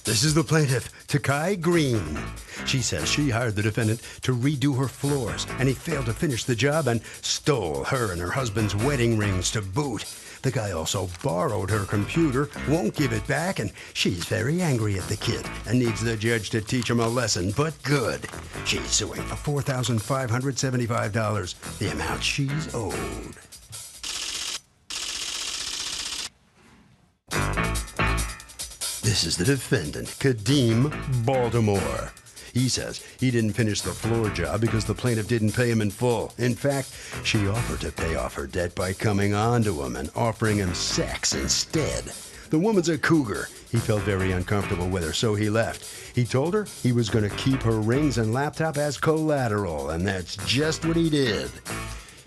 This is the plaintiff, Takai Green. She says she hired the defendant to redo her floors, and he failed to finish the job and stole her and her husband's wedding rings to boot. The guy also borrowed her computer, won't give it back, and she's very angry at the kid and needs the judge to teach him a lesson, but good. She's suing for $4,575, the amount she's owed. This is the defendant, Kadeem Baltimore. He says he didn't finish the floor job because the plaintiff didn't pay him in full. In fact, she offered to pay off her debt by coming on to him and offering him sex instead. The woman's a cougar. He felt very uncomfortable with her, so he left. He told her he was going to keep her rings and laptop as collateral, and that's just what he did.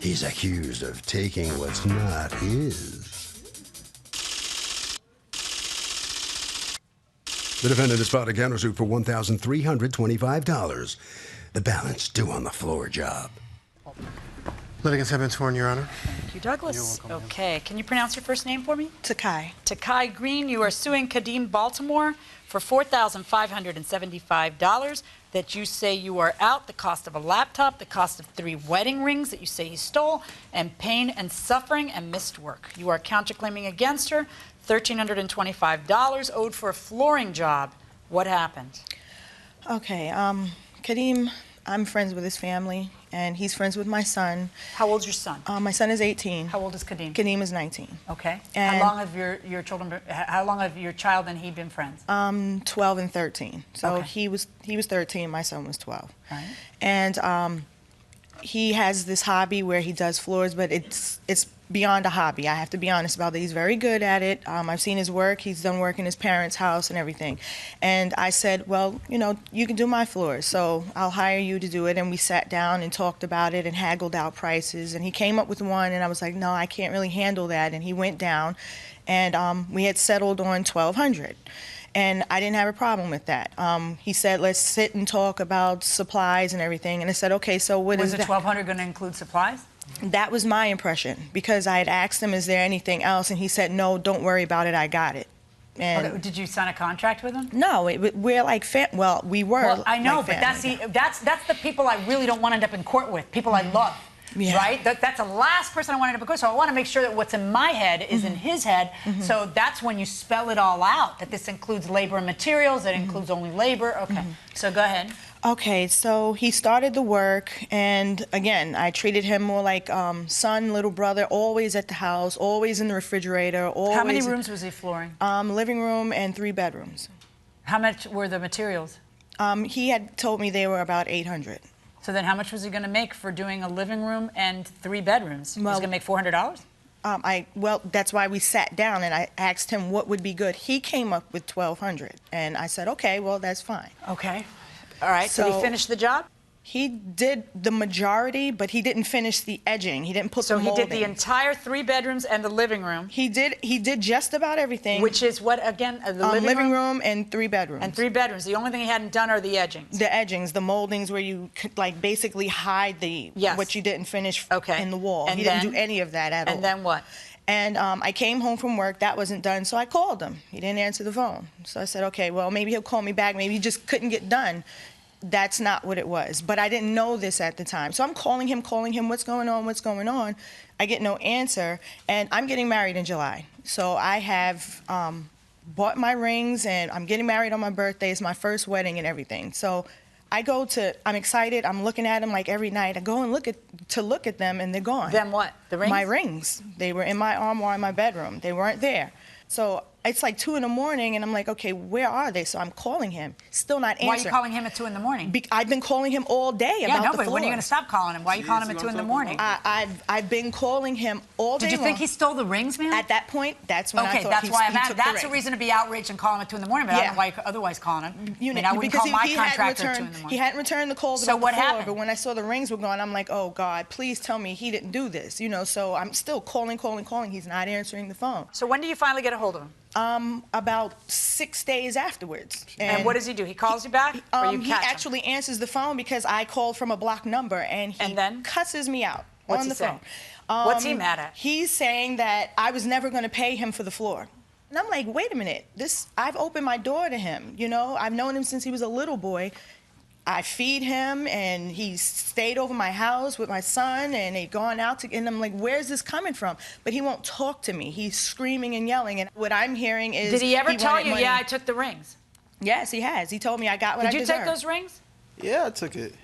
He's accused of taking what's not his. The defendant has filed a countersuit for $1,325. The balance due on the floor job. Litigants have been sworn, Your Honor. Thank you, Douglas. Okay, can you pronounce your first name for me? Takai. Takai Green, you are suing Kadeem Baltimore for $4,575 that you say you are out, the cost of a laptop, the cost of 3 wedding rings that you say he stole, and pain and suffering and missed work. You are counterclaiming against her $1,325 owed for a flooring job. What happened? Okay, Kadeem, I'm friends with his family, and he's friends with my son. How old's your son? My son is 18. How old is Kadeem? Kadeem is 19. Okay. And how long have how long have your child and he been friends? 12 and 13. So okay. he was 13, my son was 12. Right. And he has this hobby where he does floors, but it's beyond a hobby. I have to be honest about that. He's very good at it. I've seen his work. He's done work in his parents' house and everything. And I said, well, you know, you can do my floors, so I'll hire you to do it. And we sat down and talked about it and haggled out prices. And he came up with one, and I was like, no, I can't really handle that. And he went down, and we had settled on $1,200. And I didn't have a problem with that. He said, let's sit and talk about supplies and everything. And I said, okay, so what is that? Was the $1,200 going to include supplies? That was my impression, because I had asked him, is there anything else? And he said, no, don't worry about it, I got it. And okay, did you sign a contract with him? No, we're like, well, we were. Well, I know, like but that's the people I really don't want to end up in court with, people I love. Yeah. Right? That's the last person I want to end up in court, so I want to make sure that what's in my head is in his head, so that's when you spell it all out, that this includes labor and materials, that includes only labor. Okay, so go ahead. Okay, so he started the work, and again, I treated him more like son, little brother, always at the house, always in the refrigerator, always. How many rooms was he flooring? Living room and 3 bedrooms. How much were the materials? He had told me they were about $800. So then how much was he going to make for doing a living room and 3 bedrooms? Well, was he going to make $400? Well, that's why we sat down and I asked him what would be good. He came up with $1,200, and I said, okay, well, that's fine. Okay. All right, so did he finish the job? He did the majority, but he didn't finish the edging. He didn't put the molding. So he did the entire 3 bedrooms and the living room? He did just about everything. Which is what, again, the living room and 3 bedrooms. And 3 bedrooms. The only thing he hadn't done are the edgings. The edgings, the moldings where you could, like, basically hide the what you didn't finish in the wall. And he didn't do any of that at all. And then what? And I came home from work. That wasn't done, so I called him. He didn't answer the phone. So I said, okay, well, maybe he'll call me back. Maybe he just couldn't get done. That's not what it was. But I didn't know this at the time. So I'm calling him, what's going on, what's going on? I get no answer, and I'm getting married in July. So I have bought my rings, and I'm getting married on my birthday. It's my first wedding and everything. So I'm excited, I'm looking at them like every night. I go and look at them, and they're gone. Then what, the rings? My rings. They were in my armoire in my bedroom. They weren't there. So it's like 2 in the morning, and I'm like, okay, where are they? So I'm calling him, still not answering. Why are you calling him at 2 in the morning? I've been calling him all day about the floor. But when are you going to stop calling him? Why are you calling him at 2 in the morning? I've been calling him all day long. Did you think he stole the rings, man? At that point, that's when I thought that's why he took the that's ring. a reason to be outraged and call him at 2 in the morning, but I don't know why you're otherwise calling him. I mean, I wouldn't call my contractor at 2 in the morning. He hadn't returned the calls so about what the floor, happened? but when I saw the rings were gone, I'm like, oh, God, please tell me he didn't do this. You know, so I'm still calling. He's not answering the phone. So when do you finally get a hold of him? About 6 days afterwards. And what does he do? He calls you back? Or you he actually answers the phone because I called from a blocked number, and he cusses me out on the phone. What's he mad at? He's saying that I was never going to pay him for the floor. And I'm like, wait a minute, I've opened my door to him, you know? I've known him since he was a little boy. I feed him, and he stayed over my house with my son, and they'd gone out and I'm like, where's this coming from? But he won't talk to me. He's screaming and yelling, and what I'm hearing is... Did he ever tell you, money. yeah, I took the rings? Yes, he has. He told me I got what I deserved. Did you take those rings? Yeah, I took it.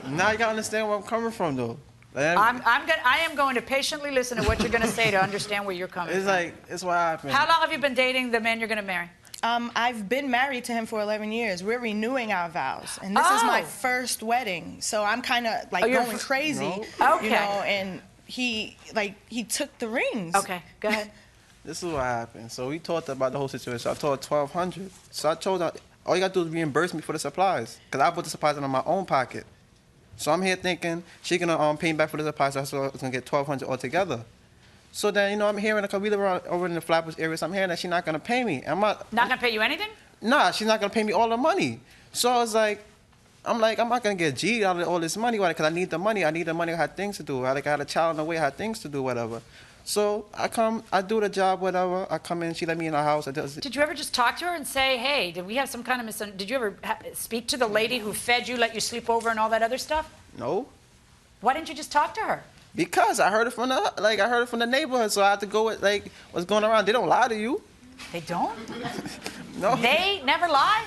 Now you gotta understand where I'm coming from, though. I am going to patiently listen to what you're going to say to understand where you're coming from. It's what happened. How long have you been dating the man you're going to marry? I've been married to him for 11 years. We're renewing our vows, and this is my first wedding, so I'm kind of like going crazy, you know. And he took the rings. Okay, go ahead. This is what happened. So we talked about the whole situation. I told her $1,200. So I told her, all you gotta do is reimburse me for the supplies, because I put the supplies in my own pocket. So I'm here thinking she's gonna pay me back for the supplies, so I was gonna get $1,200 altogether. So then, you know, I'm hearing, because we live over in the Flatbush area, so I'm hearing that she's not gonna pay me. Not gonna pay you anything? Nah, she's not gonna pay me all the money. So I was like, I'm not gonna get G'd out of all this money, because I need the money. I had things to do. I had a child on the way, I had things to do, whatever. So I do the job, whatever. I come in, she let me in her house. Did you ever just talk to her and say, hey, did we have some kind of misunderstanding? Did you ever speak to the lady who fed you, let you sleep over, and all that other stuff? No. Why didn't you just talk to her? Because I heard it from the neighborhood, so I had to go with what's going around. They don't lie to you. They don't? No. They never lie?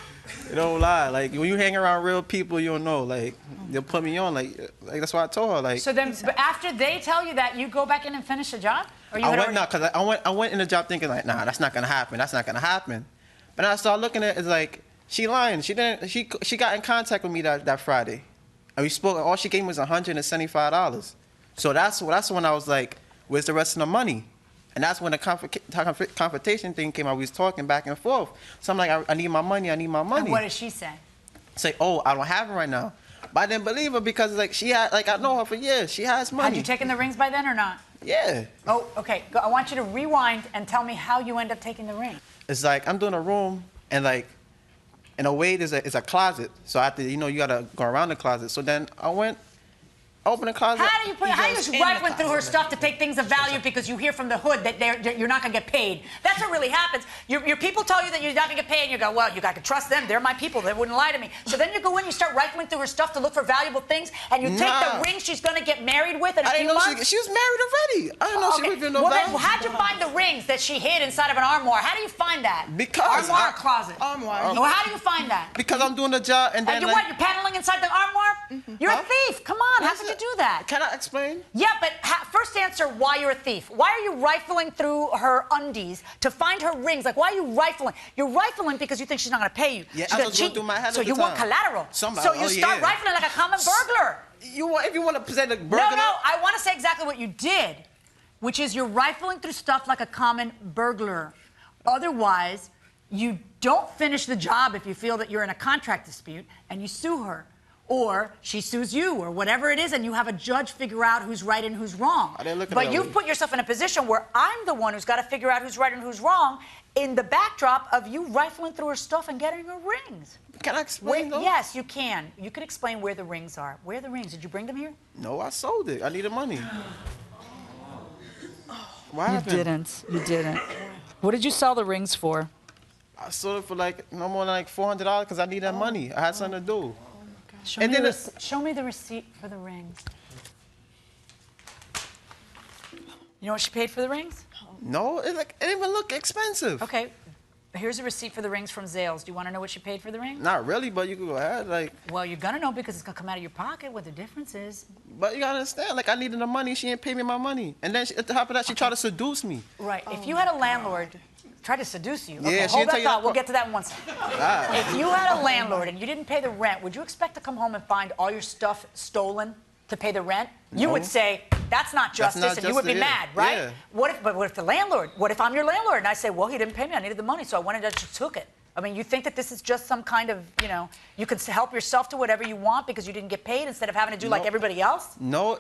They don't lie. Like, when you hang around real people, you'll know. Like, they'll put me on. Like that's why I told her. Like. So then, after they tell you that, you go back in and finish the job? Or you I went in the job thinking like, nah, that's not gonna happen. That's not gonna happen. But then I started looking at it, it's like she lying. She got in contact with me that Friday, and we spoke. All she gave me was $175. So that's when I was like, where's the rest of the money? And that's when the confrontation thing came out. We was talking back and forth. So I'm like, I need my money. I need my money. And what did she say? Say, oh, I don't have it right now. But I didn't believe her, because like she had, like, I know her for years. She has money. Had you taken the rings by then or not? Yeah. Oh, okay. I want you to rewind and tell me how you end up taking the ring. It's like I'm doing a room, and like in a way there's a closet. So I have to, you gotta go around the closet. So then I went. Open the closet. How do you just rifling through her stuff to take things of value because you hear from the hood that you're not going to get paid? That's what really happens. Your people tell you that you're not going to get paid, and you go, well, you got to trust them. They're my people. They wouldn't lie to me. So then you go in, you start rifling through her stuff to look for valuable things, and you take the ring she's going to get married with in a few months? She was married already. I didn't know she was even no value. Well, then how'd you find the rings that she hid inside of an armoire? How do you find that? Because armoire or closet? Armoire. Well, how do you find that? Because I'm doing the job, and then you're paddling inside the armoire? You're a thief. Come on. How could you do that? Can I explain? Yeah, but first answer why you're a thief. Why are you rifling through her undies to find her rings? Like, why are you rifling? You're rifling because you think she's not going to pay you. Yeah, she's I was going through my head So at the you time. want collateral. Somebody, so you start rifling like a common burglar. If you want to present a burglar? No, I want to say exactly what you did, which is you're rifling through stuff like a common burglar. Otherwise, you don't finish the job if you feel that you're in a contract dispute, and you sue her. Or she sues you, or whatever it is, and you have a judge figure out who's right and who's wrong. But you've put yourself in a position where I'm the one who's got to figure out who's right and who's wrong in the backdrop of you rifling through her stuff and getting her rings. Can I explain, though? Yes, you can. You can explain where the rings are. Where are the rings? Did you bring them here? No, I sold it. I needed money. What happened? You didn't. What did you sell the rings for? I sold it for no more than $400 because I need that money. I had something to do. Show me the receipt for the rings. You know what she paid for the rings? No, it didn't even look expensive. Okay, here's a receipt for the rings from Zales. Do you want to know what she paid for the rings? Not really, but you can go ahead. Well, you're gonna know because it's gonna come out of your pocket. What the difference is? But you gotta understand. I needed the money. She didn't pay me my money, and then at the top of that, she tried to seduce me. Right. If you had a landlord. Try to seduce you. Okay, yeah, hold that thought. We'll get to that in 1 second. If you had a landlord and you didn't pay the rent, would you expect to come home and find all your stuff stolen to pay the rent? You would say, that's not justice, and you would be mad, right? Yeah. What if the landlord, what if I'm your landlord and I say, well, he didn't pay me, I needed the money, so I went and just took it. I mean, you think that this is just some kind of, you can help yourself to whatever you want because you didn't get paid instead of having to do like everybody else? No,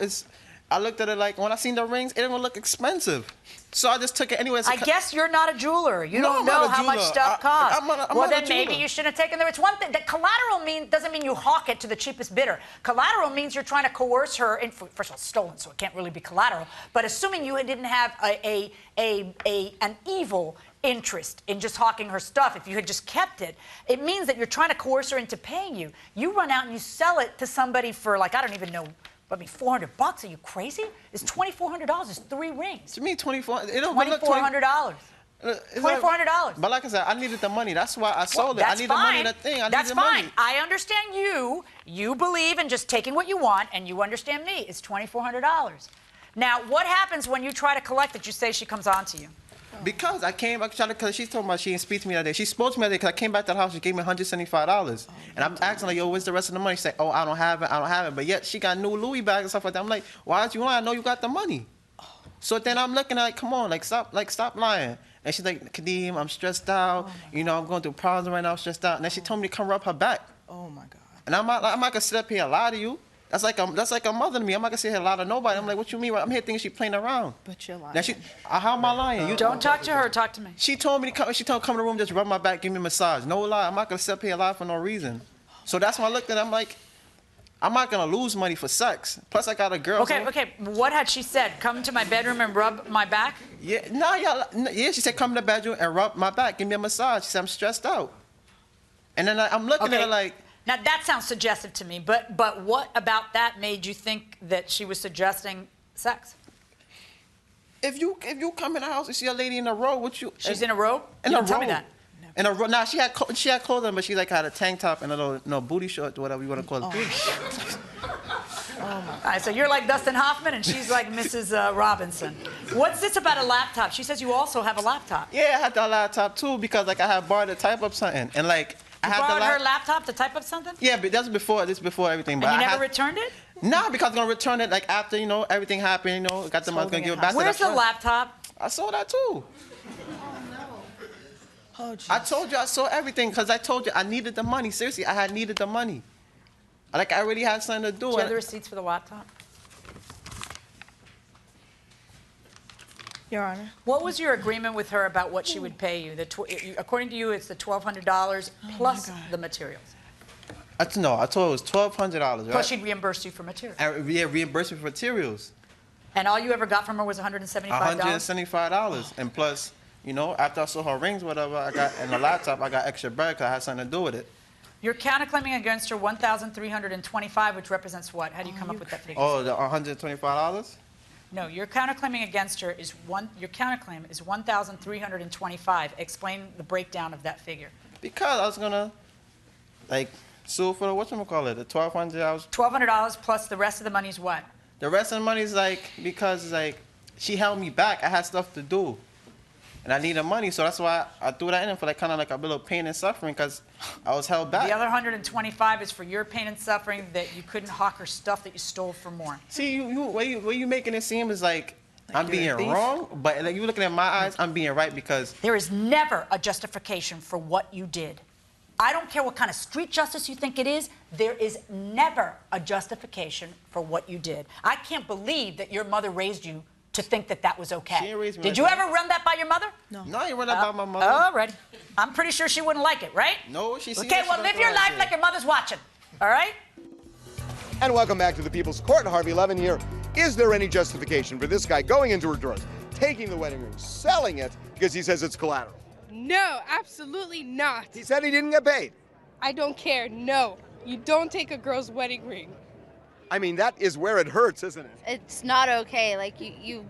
I looked at it like, when I seen the rings, it didn't look expensive. So I just took it anyways. I guess you're not a jeweler. You No, don't I'm know not a how much jeweler. stuff costs. I'm Well, not a then maybe jeweler. you shouldn't have taken there. It's one thing. That collateral doesn't mean you hawk it to the cheapest bidder. Collateral means you're trying to coerce her. First of all, stolen, so it can't really be collateral. But assuming you didn't have an evil interest in just hawking her stuff, if you had just kept it, it means that you're trying to coerce her into paying you. You run out and you sell it to somebody for, like, I don't even know, I mean, $400? Are you crazy? It's $2,400. It's 3 rings. To me, $2,400. It don't look $2,400. $2,400. But like I said, I needed the money. That's why I sold it. I need the money. That thing. I need That's the fine. money. I understand you. You believe in just taking what you want, and you understand me. It's $2,400. Now, what happens when you try to collect it? You say she comes on to you. Because because she told me she didn't speak to me that day. She spoke to me that day because I came back to the house. She gave me $175, and I'm asking her, "Yo, where's the rest of the money?" She said, "Oh, I don't have it. But yet she got new Louis bags and stuff like that. I'm like, "Why did you lie? I know you got the money." So then I'm looking at, come on, stop lying. And she's like, "Kadeem, I'm stressed out. I'm going through problems right now. I'm stressed out." And then she told me to come rub her back. Oh my God. And I'm not gonna sit up here and lie to you. That's like a mother to me. I'm not gonna sit here and lie to nobody. I'm like, what you mean? I'm here thinking she playing around. But you're lying. Now how am I lying? You Don't talk to her. Talk to me. She told me to come. She told me to come in the room, just rub my back, give me a massage. No lie. I'm not gonna sit up here and lie for no reason. So that's when I looked at it. I'm like, I'm not gonna lose money for sex. Plus, I got a girl. Okay. What had she said? Come to my bedroom and rub my back? Yeah. Yeah. She said, come to the bedroom and rub my back, give me a massage. She said, I'm stressed out. And then I'm looking at her like. Now, that sounds suggestive to me, but what about that made you think that she was suggesting sex? If you come in the house and see a lady in a robe, She's in a robe? In You a didn't tell robe. me that. In a robe. Now, she had clothes on, but she had a tank top and a little booty short, whatever you want to call it. All right, so you're like Dustin Hoffman, and she's like Mrs. Robinson. What's this about a laptop? She says you also have a laptop. Yeah, I had the laptop, too, because, I had borrowed to type up something. And, I You had borrowed her laptop to type up something? Yeah, but this is before everything. But And you never returned it? Nah, because I'm gonna return it after everything happened. Got the money, gonna give it back. Where's the laptop? I sold that too. Oh, geez. I told you I sold everything because I told you I needed the money. Seriously, I needed the money. I already had something to do. Do you have the receipts for the laptop? Your Honor. What was your agreement with her about what she would pay you? According to you, it's the $1,200 plus the materials. I told her it was $1,200, right? Plus she'd reimburse you for materials. Yeah, reimburse me for materials. And all you ever got from her was $175? $175. And plus, after I sold her rings, whatever, and the laptop, I got extra bread because I had something to do with it. You're counterclaiming against her $1,325, which represents what? How do you come up with that figure? Oh, the $125? No, your counterclaiming against her is your counterclaim is $1,325. Explain the breakdown of that figure. Because I was gonna, sue for the whatchamacallit, the $1,200. $1,200 plus the rest of the money is what? The rest of the money is because she held me back. I had stuff to do, and I needed money, so that's why I threw that in for kind of a little pain and suffering because I was held back. The other $125 is for your pain and suffering that you couldn't hawk her stuff that you stole for more. See, where you making it seem is I'm being wrong, but you looking at my eyes, I'm being right because there is never a justification for what you did. I don't care what kind of street justice you think it is, there is never a justification for what you did. I can't believe that your mother raised you to think that that was okay. She didn't raise me Did like you that. ever run that by your mother? No, you run that by my mother. All right. I'm pretty sure she wouldn't like it, right? No, she sees Okay, that well, she live doesn't your like life it. like your mother's watching, all right? And welcome back to the People's Court. Harvey Levin here. Is there any justification for this guy going into her drawers, taking the wedding ring, selling it because he says it's collateral? No, absolutely not. He said he didn't get paid. I don't care. No, you don't take a girl's wedding ring. I mean, that is where it hurts, isn't it? It's not okay. You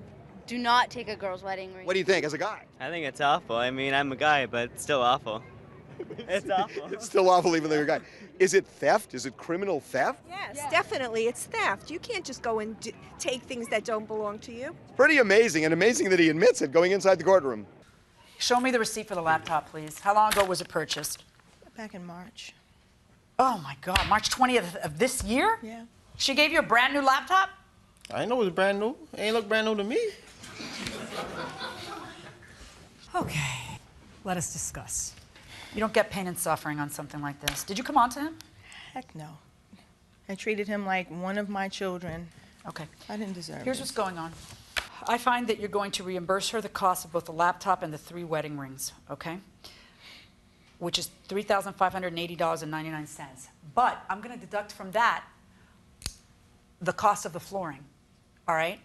do not take a girl's wedding ring. What do you think as a guy? I think it's awful. I mean, I'm a guy, but it's still awful. It's awful. It's still awful even though you're a guy. Is it theft? Is it criminal theft? Yes, definitely. It's theft. You can't just go and take things that don't belong to you. Pretty amazing, and amazing that he admits it going inside the courtroom. Show me the receipt for the laptop, please. How long ago was it purchased? Back in March. Oh, my God. March 20th of this year? Yeah. She gave you a brand new laptop? I didn't know it was brand new. It ain't look brand new to me. Okay. Let us discuss. You don't get pain and suffering on something like this. Did you come on to him? Heck no. I treated him like one of my children. Okay. I didn't deserve Here's this. what's going on. I find that you're going to reimburse her the cost of both the laptop and the 3 wedding rings, okay? Which is $3,580.99. But I'm going to deduct from that the cost of the flooring, all right?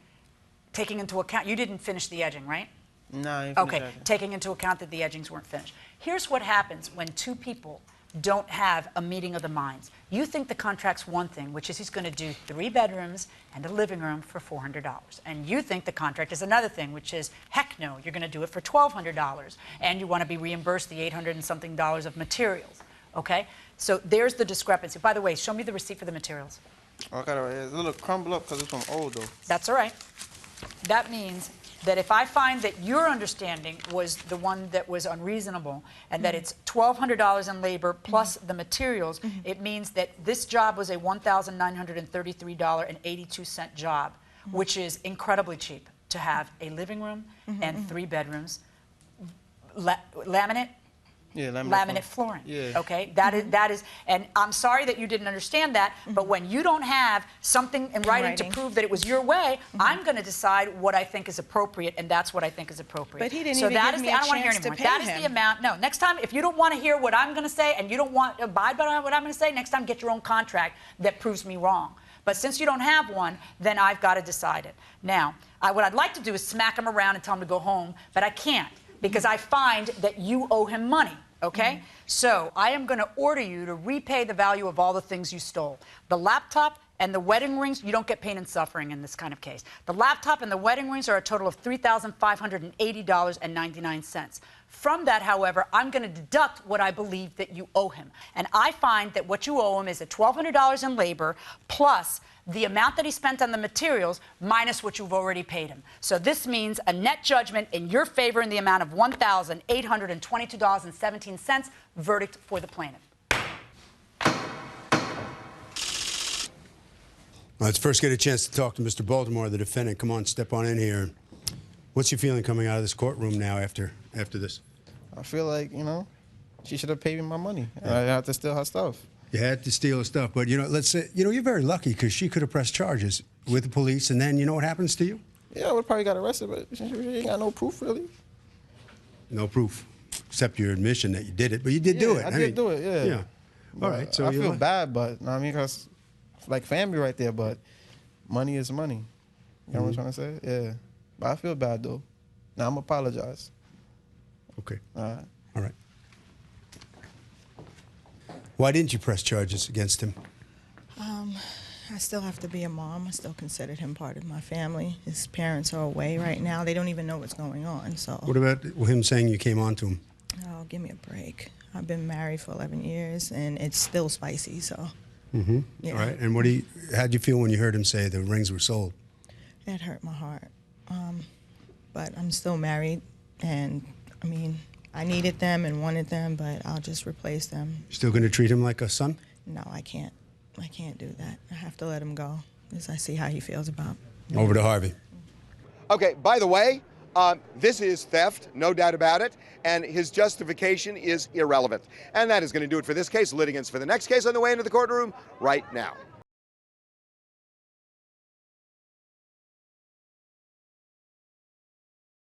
Taking into account, you didn't finish the edging, right? No, I ain't Okay, finished that. taking into account that the edgings weren't finished. Here's what happens when 2 people don't have a meeting of the minds. You think the contract's one thing, which is he's going to do 3 bedrooms and a living room for $400. And you think the contract is another thing, which is, heck no, you're going to do it for $1,200. And you want to be reimbursed the $800 and something of materials, okay? So there's the discrepancy. By the way, show me the receipt for the materials. Okay, it's a little crumbled up because it's from old, though. That's all right. That means that if I find that your understanding was the one that was unreasonable and that it's $1,200 in labor plus the materials, it means that this job was a $1,933.82 job, which is incredibly cheap to have a living room and 3 bedrooms, laminate. Yeah, laminate flooring. Yeah. Okay, that is, and I'm sorry that you didn't understand that, but when you don't have something in writing to prove that it was your way, I'm going to decide what I think is appropriate, and that's what I think is appropriate. But he didn't so even that give is me the, a I don't want to hear chance to anymore. pay That is him. the amount. No, next time, if you don't want to hear what I'm going to say and you don't want to abide by what I'm going to say, next time get your own contract that proves me wrong. But since you don't have one, then I've got to decide it. Now, what I'd like to do is smack him around and tell him to go home, but I can't because I find that you owe him money. Okay? So I am going to order you to repay the value of all the things you stole. The laptop and the wedding rings, you don't get pain and suffering in this kind of case. The laptop and the wedding rings are a total of $3,580.99. From that, however, I'm going to deduct what I believe that you owe him. And I find that what you owe him is $1,200 in labor plus the amount that he spent on the materials minus what you've already paid him. So this means a net judgment in your favor in the amount of $1,822.17. Verdict for the plaintiff. Let's first get a chance to talk to Mr. Baltimore, the defendant. Come on, step on in here. What's your feeling coming out of this courtroom now after this? I feel like, she should have paid me my money. And I have to steal her stuff. You had to steal her stuff, but, let's say, you're very lucky because she could have pressed charges with the police, and then you know what happens to you? Yeah, I would probably got arrested, but she ain't got no proof, really. No proof, except your admission that you did it, but you did do it. I did do it, yeah. Yeah. All right, so I feel bad, but, because it's like family right there, but money is money. You know what I'm trying to say? Yeah. But I feel bad, though. Now, I'm apologize. Okay. All right. All right. Why didn't you press charges against him? I still have to be a mom. I still considered him part of my family. His parents are away right now. They don't even know what's going on, so. What about him saying you came on to him? Oh, give me a break. I've been married for 11 years, and it's still spicy, so. Yeah. All right. And how'd you feel when you heard him say the rings were sold? It hurt my heart. But I'm still married, and, I needed them and wanted them, but I'll just replace them. Still going to treat him like a son? No, I can't. I can't do that. I have to let him go, because I see how he feels about me. Over to Harvey. Okay, by the way, this is theft, no doubt about it, and his justification is irrelevant. And that is going to do it for this case. Litigants for the next case on the way into the courtroom right now.